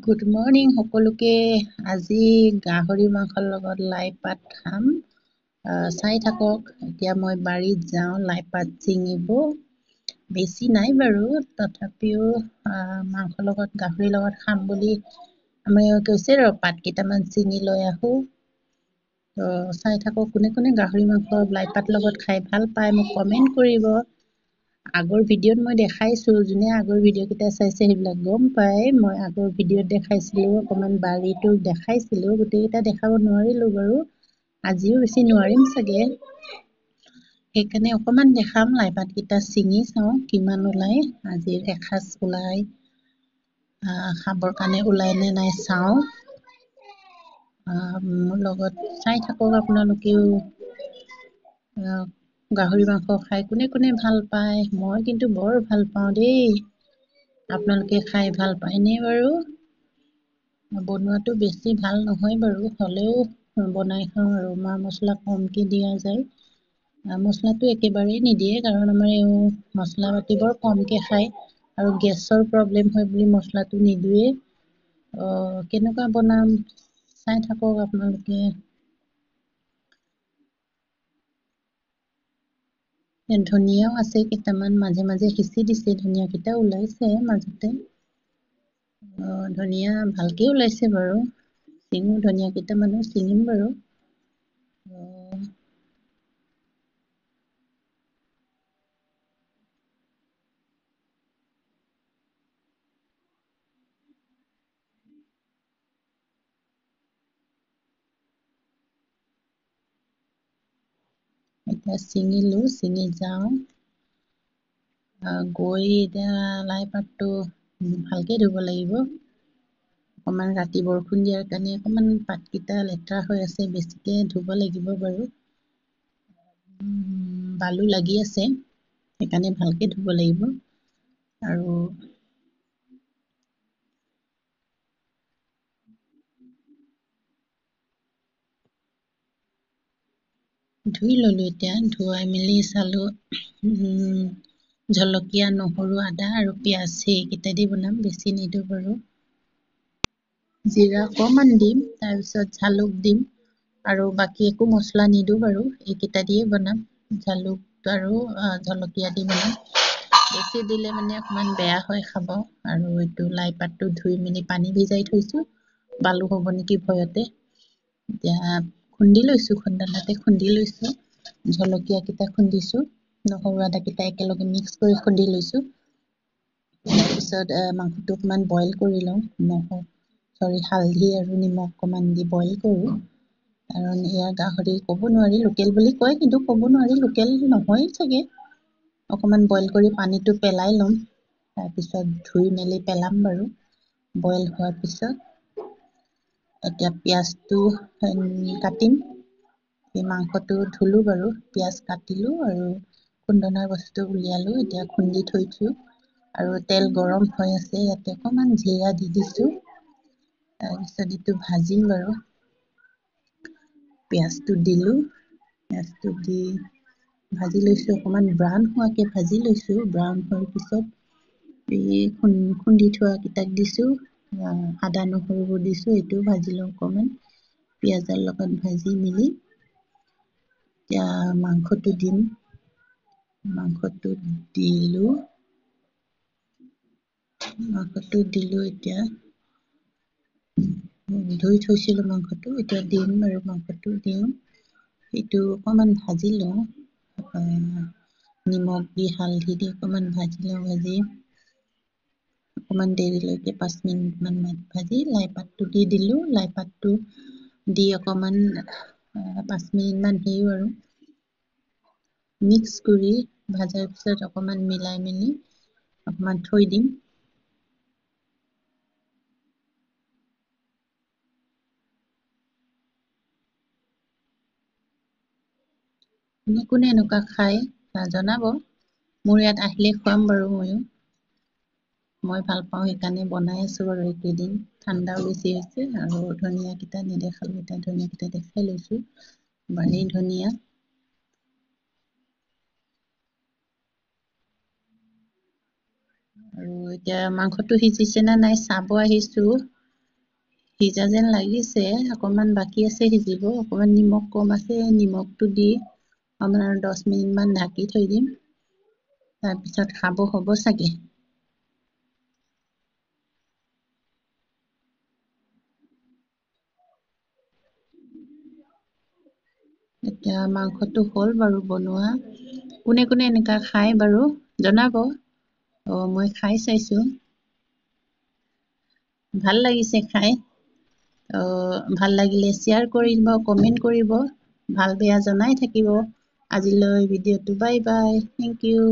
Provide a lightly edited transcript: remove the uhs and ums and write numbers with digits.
Good morning সকলোকে। আজি গাহৰি মাংসৰ লগত লাই পাত খাম। চাই থাকক। এতিয়া মই বাৰীত যাওঁ লাই পাত ছিঙিব। বেছি নাই বাৰু, তথাপিও মাংসৰ লগত গাহৰিৰ লগত খাম বুলি আমি কৈছে ৰ পাত কেইটামান ছিঙি লৈ আহোঁ। চাই থাকক কোনে কোনে গাহৰি মাংস লাই পাত লগত খাই ভাল পায়, মোক কমেণ্ট কৰিব। আগৰ ভিডিঅ'ত মই দেখাইছোঁ, যোনে আগৰ ভিডিঅ' কেইটা চাইছে সেইবিলাক গম পায়। মই আগৰ ভিডিঅ'ত দেখাইছিলোঁ, অকণমান বাৰীটো দেখাইছিলোঁ, গোটেইকেইটা দেখাব নোৱাৰিলোঁ বাৰু। আজিও বেছি নোৱাৰিম চাগে, সেইকাৰণে অকণমান দেখাম। লাই পাতকেইটা ছিঙি চাওঁ কিমান ওলায়। আজিৰ এসাঁজ ওলাই খাবৰ কাৰণে ওলাই নে নাই চাওঁ। মোৰ লগত চাই থাকক আপোনালোকেও। গাহৰি মাংস খাই কোনে কোনে ভাল পায়? মই কিন্তু বৰ ভাল পাওঁ দেই। আপোনালোকে খাই ভাল পায়নে বাৰু? বনোৱাটো বেছি ভাল নহয় বাৰু, হ'লেও বনাই খাওঁ আৰু। মা মছলা কমকৈ দিয়া যায়। মছলাটো একেবাৰেই নিদিয়ে, কাৰণ আমাৰ এই মছলা পাতি বৰ কমকৈ খায় আৰু গেছৰ প্ৰব্লেম হয় বুলি মছলাটো নিদিওঁৱেই। কেনেকুৱা বনাম চাই থাকক আপোনালোকে। ধনিয়াও আছে কেইটামান, মাজে মাজে সিঁচি দিছে। ধনিয়াকেইটা ওলাইছে মাজতে। ধনিয়া ভালকে ওলাইছে বাৰু। ছিঙো, ধনিয়া কেইটামানো ছিঙিম বাৰু। এতিয়া ছিঙিলোঁ, ছিঙি যাওঁ। গৈ এতিয়া লাই পাতটো ভালকে ধুব লাগিব। অকণমান ৰাতি বৰষুণ দিয়াৰ কাৰণে অকণমান পাতকেইটা লেতেৰা হৈ আছে, বেছিকে ধুব লাগিব বাৰু। বালু লাগি আছে, সেইকাৰণে ভালকে ধুব লাগিব। আৰু ধুই ল'লোঁ। এতিয়া ধুৱাই মেলি চালোঁ, জলকীয়া, নহৰু, আদা আৰু পিঁয়াজ সেইকেইটা দি বনাম, বেছি নিদিওঁ বাৰু। জিৰা অকণমান দিম, তাৰপিছত জালুক দিম আৰু বাকী একো মছলা নিদিওঁ বাৰু। এইকেইটা দিয়ে বনাম, জালুক আৰু জলকীয়া দি বনাম। বেছি দিলে মানে অকণমান বেয়া হয় খাব। আৰু এইটো লাই পাতটো ধুই মেলি পানী ভিজাই থৈছোঁ, বালু হ'ব নেকি ভয়তে। এতিয়া খুন্দি লৈছোঁ, খুন্দনাতে খুন্দি লৈছোঁ। জলকীয়াকেইটা খুন্দিছোঁ, নহৰু আদাকেইটা একেলগে মিক্স কৰি খুন্দি লৈছোঁ। তাৰপিছত মাংসটো অকণমান বইল কৰি লওঁ। হালধি আৰু নিমখ অকণমান দি বইল কৰোঁ। কাৰণ এয়া গাহৰি ক'ব নোৱাৰি লোকেল বুলি কয়, কিন্তু ক'ব নোৱাৰি লোকেল নহয় চাগে। অকণমান বইল কৰি পানীটো পেলাই ল'ম, তাৰপিছত ধুই মেলি পেলাম বাৰু বইল হোৱাৰ পিছত। এতিয়া পিঁয়াজটো কাটিম। এই মাংসটো ধুলোঁ বাৰু, পিঁয়াজ কাটিলোঁ আৰু খুন্দনাৰ বস্তু উলিয়ালোঁ। এতিয়া খুন্দি থৈছোঁ আৰু তেল গৰম হৈ আছে। ইয়াতে অকণমান জিৰা দি দিছোঁ। তাৰপিছত এইটো ভাজিম বাৰু। পিঁয়াজটো দিলোঁ, পিঁয়াজটো দি ভাজি লৈছোঁ, অকণমান ব্ৰাউন হোৱাকৈ ভাজি লৈছোঁ। ব্ৰাউন হোৱাৰ পিছত এই খুন্দি থোৱা কেইটাক দিছোঁ, আদা নহৰুবোৰ দিছোঁ। এইটোও ভাজি লওঁ অকণমান পিঁয়াজৰ লগত ভাজি মেলি। এতিয়া মাংসটো দিম, মাংসটো দিলোঁ। এতিয়া ধুই থৈছিলোঁ মাংসটো, এতিয়া দিম আৰু মাংসটো দিওঁ। সেইটো অকণমান ভাজি লওঁ, নিমখ দি হালধি দি অকণমান ভাজি লওঁ। ভাজি অকণমান দেৰিলৈকে 5 মিনিটমান ভাজি লাই পাতটো দি দিলোঁ। লাই পাতটো দি অকণমান 5 মিনিটমান আৰু মিক্স কৰি ভাজাৰ পিছত অকণমান মিলাই মেলি অকণমান থৈ দিম। কোনে কোনে এনেকুৱা খায় জনাব। মোৰ ইয়াত আহিলে খুৱাম বাৰু। মই ভাল পাওঁ, সেইকাৰণে বনাই আছোঁ বাৰু। এইকেইদিন ঠাণ্ডাও বেছি হৈছে আৰু ধনিয়াকেইটা নেদেখালোঁ, এতিয়া ধনিয়াকেইটা দেখাই লৈছোঁ। বাৰীৰ ধনিয়া। আৰু এতিয়া মাংসটো সিজিছে নে নাই চাব আহিছোঁ। সিজা যেন লাগিছে, অকণমান বাকী আছে সিজিব, অকণমান নিমখ কম আছে, নিমখটো দি আপোনাৰ 10 মিনিটমান ঢাকি থৈ দিম, তাৰপিছত খাব হ'ব চাগে। এতিয়া মাংসটো হ'ল বাৰু বনোৱা। কোনে কোনে এনেকুৱা খায় বাৰু জনাব। মই খাই চাইছোঁ, ভাল লাগিছে খাই। ভাল লাগিলে শ্বেয়াৰ কৰিব, কমেণ্ট কৰিব, ভাল বেয়া জনাই থাকিব। আজিলৈ ভিডিঅ'টো বাই বাই, থেংক ইউ।